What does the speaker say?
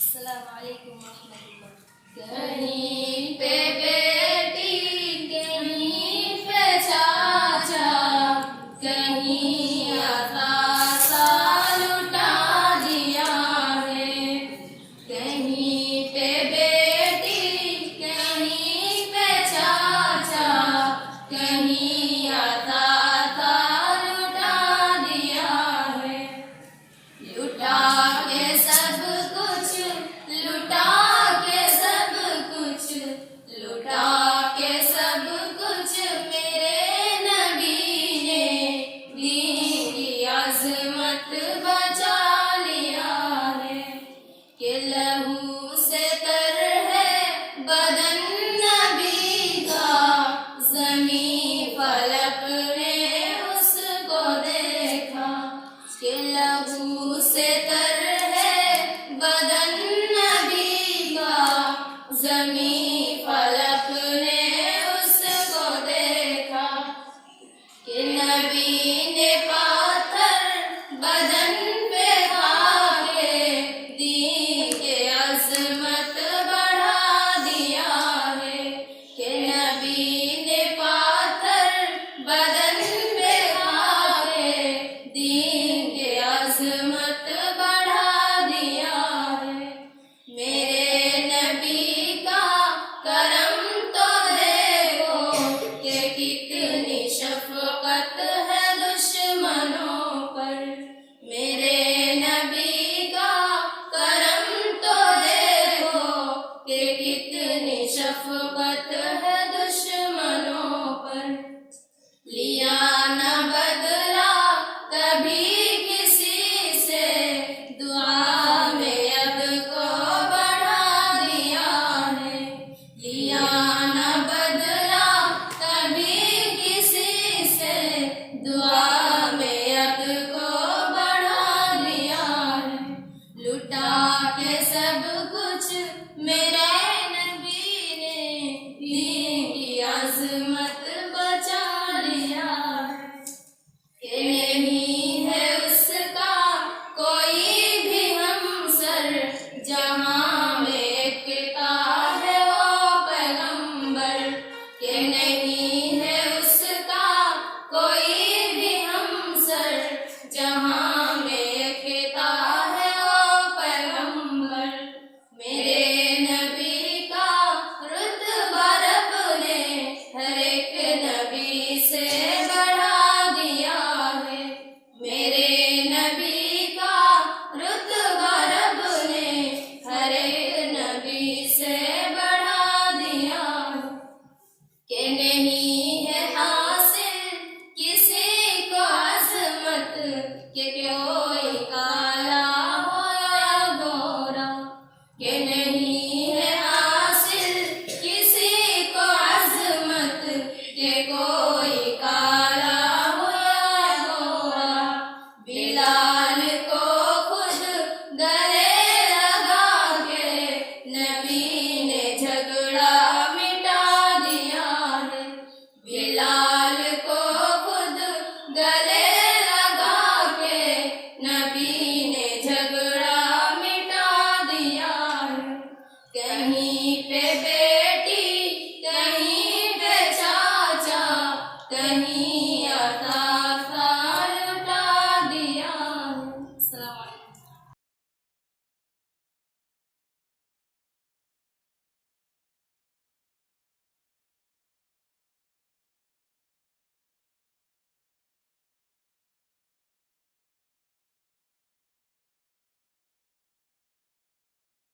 अस्सलामुअलैकुम रहमतुल्लाह। कहीं पे बेटी, कहीं पे चाचा, कहीं अतासा लुटा दिया है। कहीं पे बेटी, कहीं पे चाचा, कहीं अतासा लुटा दिया है। लुटा के सब कुछ, लुटा के सब कुछ, लुटा के सब कुछ मेरे नबी ने दीन की अज़मत बचा लिया है। कि लहू से तर है बदन नबी का, ज़मीं फलक ने उसको देखा। कि लहू से तर है बदन नबी का, ज़मीं फलक ने उसको देखा। कि नबी ने पाथर बदन पे खाके दीन के अज़मत बढ़ा दिया है। कि नबी ने पाथर बदन पे खाके दीन के अज़मत बढ़ा दिया है। मेरे नबी का करम तो देखो कि कितनी शफ़क़त है दुश्मनों पर। मेरे नबी का करम तो देखो कि कितनी शफ़क़त है दुश्मनों पर। लिया न बदला कभी किसी से, दुआ में अब को बढ़ा दिया है। लिया न बदला कभी किसी से, दुआ में अब को बढ़ा दिया है। लुटा के सब कुछ मेरे नबी ने दीन की अज़मत बचा लिया है। कि नहीं है उसका कोई भी हमसर, जहाँ में एकता है वो पैगंबर। कि नहीं है उसका कोई भी हमसर, जहाँ में एकता है वो पैगंबर। मेरे नबी का रुतबा रब ने हर एक नबी से बढ़ा दिया है। मेरे नबी का रुतबा रब ने हर एक नबी से बढ़ा दिया है। कि नहीं है हासिल किसी को अज़मत, कि कोई काला हो या गोरा। कि